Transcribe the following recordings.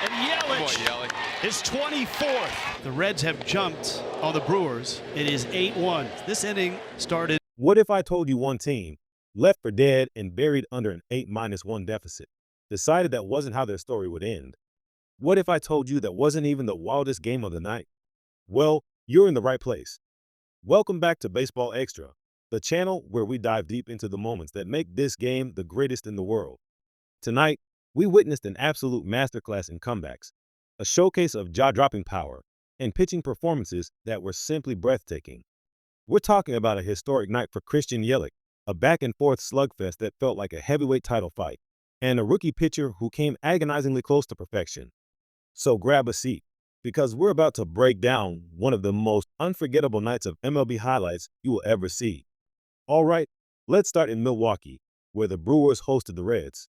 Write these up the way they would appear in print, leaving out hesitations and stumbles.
And Yelich, Yelich. his 24th. The Reds have jumped on the Brewers. It is 8-1. This inning started. What if I told you one team, left for dead and buried under an 8-1 deficit, decided that wasn't how their story would end? What if I told you that wasn't even the wildest game of the night? Well, you're in the right place. Welcome back to Baseball Extra, the channel where we dive deep into the moments that make this game the greatest in the world. Tonight, we witnessed an absolute masterclass in comebacks, a showcase of jaw-dropping power, and pitching performances that were simply breathtaking. We're talking about a historic night for Christian Yelich, a back-and-forth slugfest that felt like a heavyweight title fight, and a rookie pitcher who came agonizingly close to perfection. So grab a seat, because we're about to break down one of the most unforgettable nights of MLB highlights you will ever see. All right, let's start in Milwaukee, where the Brewers hosted the Reds.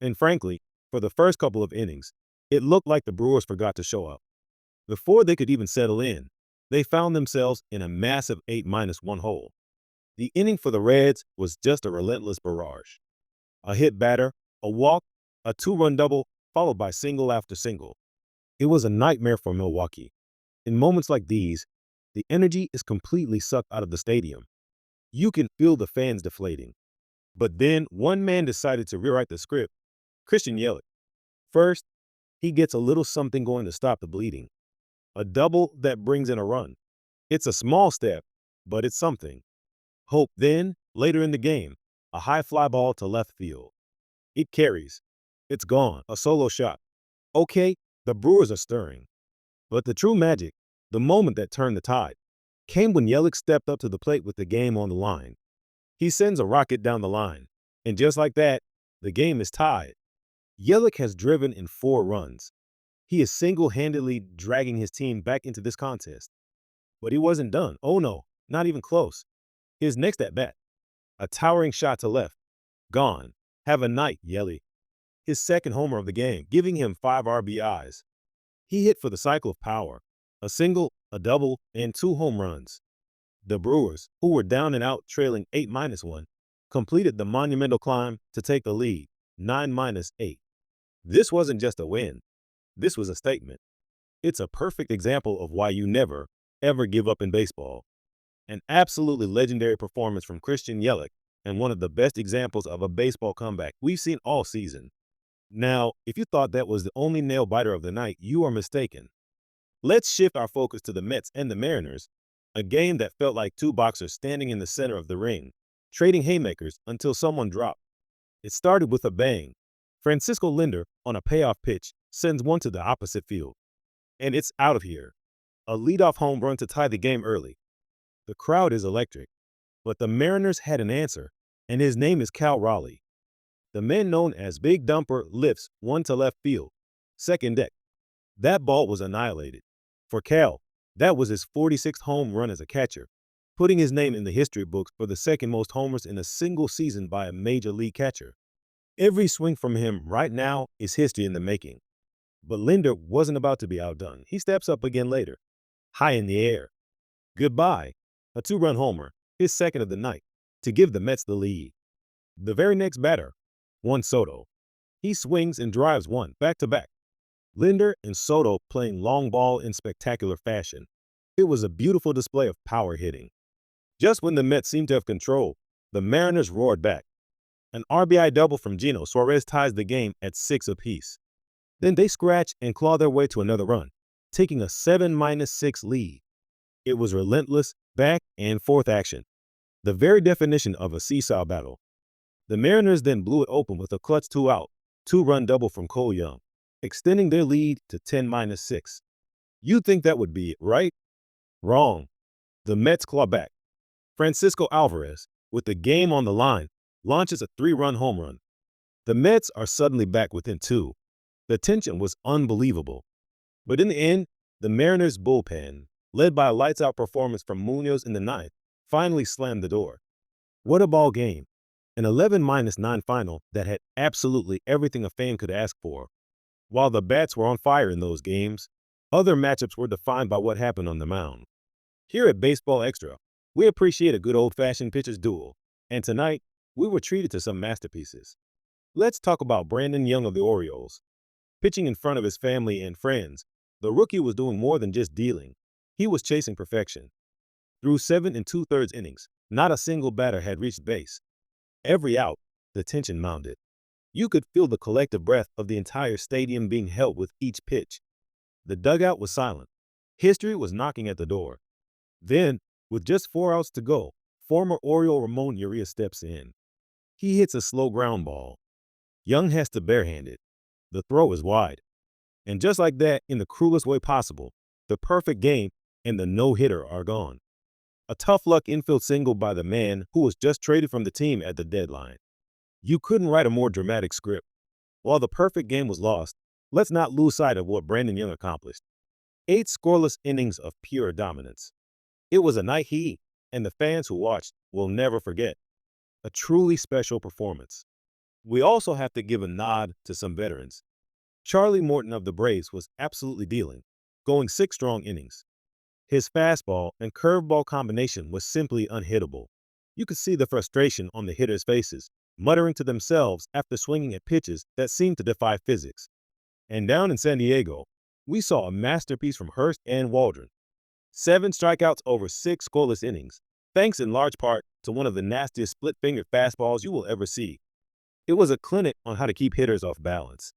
And frankly, for the first couple of innings, it looked like the Brewers forgot to show up. Before they could even settle in, they found themselves in a massive 8-1 hole. The inning for the Reds was just a relentless barrage. A hit batter, a walk, a two-run double, followed by single after single. It was a nightmare for Milwaukee. In moments like these, the energy is completely sucked out of the stadium. You can feel the fans deflating. But then one man decided to rewrite the script. Christian Yelich. First, he gets a little something going to stop the bleeding. A double that brings in a run. It's a small step, but it's something. Hope then, later in the game, a high fly ball to left field. It carries. It's gone. A solo shot. Okay, the Brewers are stirring. But the true magic, the moment that turned the tide, came when Yelich stepped up to the plate with the game on the line. He sends a rocket down the line, and just like that, the game is tied. Yelich has driven in 4 runs. He is single-handedly dragging his team back into this contest. But he wasn't done. Oh no, not even close. His next at-bat, a towering shot to left. Gone. Have a night, Yelich. His second homer of the game, giving him 5 RBIs. He hit for the cycle of power, a single, a double, and 2 home runs. The Brewers, who were down and out trailing 8-1, completed the monumental climb to take the lead, 9-8. This wasn't just a win. This was a statement. It's a perfect example of why you never, ever give up in baseball. An absolutely legendary performance from Christian Yelich, and one of the best examples of a baseball comeback we've seen all season. Now, if you thought that was the only nail-biter of the night, you are mistaken. Let's shift our focus to the Mets and the Mariners, a game that felt like 2 boxers standing in the center of the ring, trading haymakers until someone dropped. It started with a bang. Francisco Lindor, on a payoff pitch, sends one to the opposite field. And it's out of here. A leadoff home run to tie the game early. The crowd is electric. But the Mariners had an answer, and his name is Cal Raleigh. The man known as Big Dumper lifts one to left field, second deck. That ball was annihilated. For Cal, that was his 46th home run as a catcher, putting his name in the history books for the second most homers in a single season by a major league catcher. Every swing from him right now is history in the making. But Lindor wasn't about to be outdone. He steps up again later, high in the air. Goodbye, a 2-run homer, his second of the night, to give the Mets the lead. The very next batter, Juan Soto. He swings and drives one, back-to-back. Lindor and Soto playing long ball in spectacular fashion. It was a beautiful display of power hitting. Just when the Mets seemed to have control, the Mariners roared back. An RBI double from Gino Suarez ties the game at 6 apiece. Then they scratch and claw their way to another run, taking a 7-6 lead. It was relentless back and forth action, the very definition of a seesaw battle. The Mariners then blew it open with a clutch 2-out, 2-run double from Cole Young, extending their lead to 10-6. You'd think that would be it, right? Wrong. The Mets claw back. Francisco Alvarez, with the game on the line, launches a 3-run home run. The Mets are suddenly back within 2. The tension was unbelievable. But in the end, the Mariners' bullpen, led by a lights-out performance from Munoz in the 9th, finally slammed the door. What a ball game. An 11-9 final that had absolutely everything a fan could ask for. While the bats were on fire in those games, other matchups were defined by what happened on the mound. Here at Baseball Extra, we appreciate a good old-fashioned pitcher's duel, and tonight, we were treated to some masterpieces. Let's talk about Brandon Young of the Orioles. Pitching in front of his family and friends, the rookie was doing more than just dealing. He was chasing perfection. Through 7 2/3 innings, not a single batter had reached base. Every out, the tension mounted. You could feel the collective breath of the entire stadium being held with each pitch. The dugout was silent. History was knocking at the door. Then, with just 4 outs to go, former Oriole Ramon Urias steps in. He hits a slow ground ball. Young has to barehand it. The throw is wide. And just like that, in the cruelest way possible, the perfect game and the no-hitter are gone. A tough luck infield single by the man who was just traded from the team at the deadline. You couldn't write a more dramatic script. While the perfect game was lost, let's not lose sight of what Brandon Young accomplished. 8 scoreless innings of pure dominance. It was a night he and the fans who watched will never forget. A truly special performance. We also have to give a nod to some veterans. Charlie Morton of the Braves was absolutely dealing, going 6 strong innings. His fastball and curveball combination was simply unhittable. You could see the frustration on the hitters' faces, muttering to themselves after swinging at pitches that seemed to defy physics. And down in San Diego, we saw a masterpiece from Hurst and Waldron. 7 strikeouts over 6 scoreless innings, thanks in large part to one of the nastiest split-fingered fastballs you will ever see. It was a clinic on how to keep hitters off balance.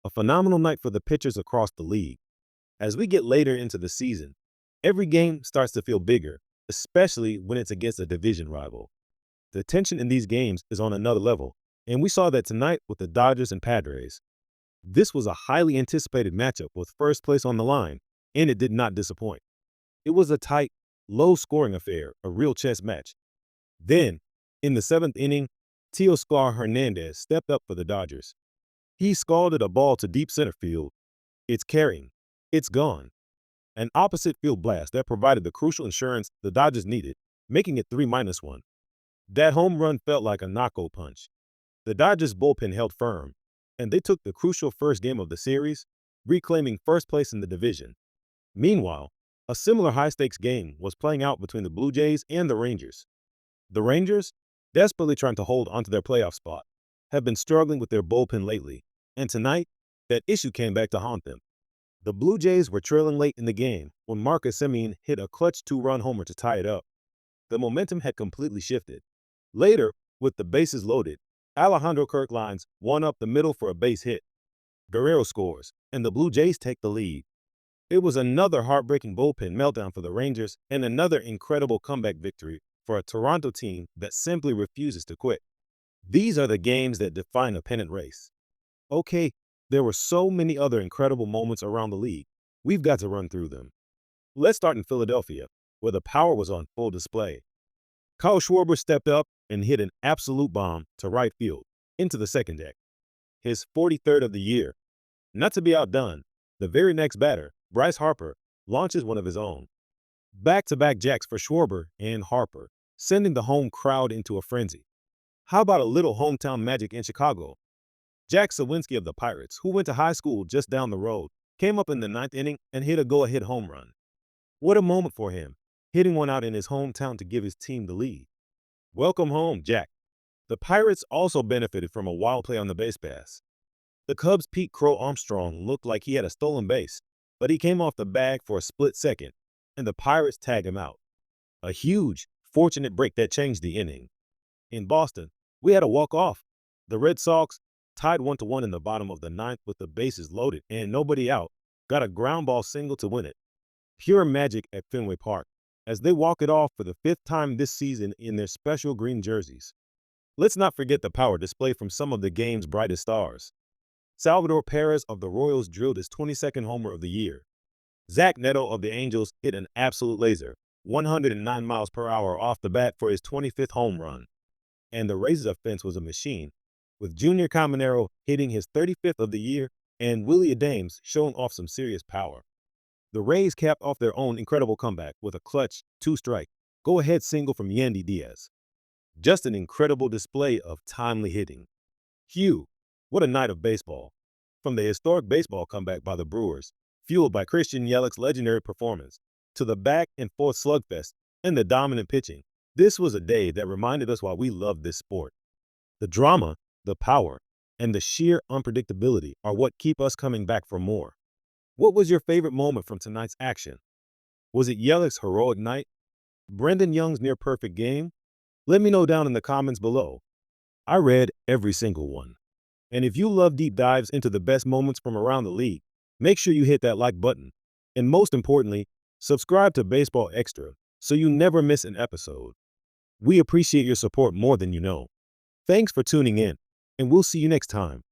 A phenomenal night for the pitchers across the league. As we get later into the season, every game starts to feel bigger, especially when it's against a division rival. The tension in these games is on another level, and we saw that tonight with the Dodgers and Padres. This was a highly anticipated matchup with first place on the line, and it did not disappoint. It was a tight, low-scoring affair, a real chess match. Then, in the 7th inning, Teoscar Hernandez stepped up for the Dodgers. He scalded a ball to deep center field. It's carrying. It's gone. An opposite field blast that provided the crucial insurance the Dodgers needed, making it 3-1. That home run felt like a knockout punch. The Dodgers bullpen held firm, and they took the crucial first game of the series, reclaiming first place in the division. Meanwhile, a similar high-stakes game was playing out between the Blue Jays and the Rangers. The Rangers, desperately trying to hold onto their playoff spot, have been struggling with their bullpen lately, and tonight, that issue came back to haunt them. The Blue Jays were trailing late in the game when Marcus Semien hit a clutch 2-run homer to tie it up. The momentum had completely shifted. Later, with the bases loaded, Alejandro Kirk lines one up the middle for a base hit. Guerrero scores, and the Blue Jays take the lead. It was another heartbreaking bullpen meltdown for the Rangers and another incredible comeback victory for a Toronto team that simply refuses to quit. These are the games that define a pennant race. Okay, there were so many other incredible moments around the league. We've got to run through them. Let's start in Philadelphia, where the power was on full display. Kyle Schwarber stepped up and hit an absolute bomb to right field, into the second deck. His 43rd of the year. Not to be outdone, the very next batter, Bryce Harper, launches one of his own. Back-to-back jacks for Schwarber and Harper, sending the home crowd into a frenzy. How about a little hometown magic in Chicago? Jack Sawinski of the Pirates, who went to high school just down the road, came up in the 9th inning and hit a go-ahead home run. What a moment for him, hitting one out in his hometown to give his team the lead. Welcome home, Jack. The Pirates also benefited from a wild play on the base pass. The Cubs' Pete Crow Armstrong looked like he had a stolen base, but he came off the bag for a split second, and the Pirates tagged him out. A huge, fortunate break that changed the inning. In Boston, we had a walk-off. The Red Sox, tied 1-1 in the bottom of the 9th with the bases loaded and nobody out, got a ground ball single to win it. Pure magic at Fenway Park, as they walk it off for the 5th time this season in their special green jerseys. Let's not forget the power display from some of the game's brightest stars. Salvador Perez of the Royals drilled his 22nd homer of the year. Zach Neto of the Angels hit an absolute laser, 109 miles per hour off the bat for his 25th home run. And the Rays' offense was a machine, with Junior Caminero hitting his 35th of the year and Willie Adames showing off some serious power. The Rays capped off their own incredible comeback with a clutch, 2-strike, go-ahead single from Yandy Diaz. Just an incredible display of timely hitting. Hugh, what a night of baseball. From the historic baseball comeback by the Brewers, fueled by Christian Yelich's legendary performance, to the back-and-forth slugfest and the dominant pitching, this was a day that reminded us why we love this sport. The drama, the power, and the sheer unpredictability are what keep us coming back for more. What was your favorite moment from tonight's action? Was it Yelich's heroic night? Brendan Young's near-perfect game? Let me know down in the comments below. I read every single one. And if you love deep dives into the best moments from around the league, make sure you hit that like button. And most importantly, subscribe to Baseball Extra so you never miss an episode. We appreciate your support more than you know. Thanks for tuning in, and we'll see you next time.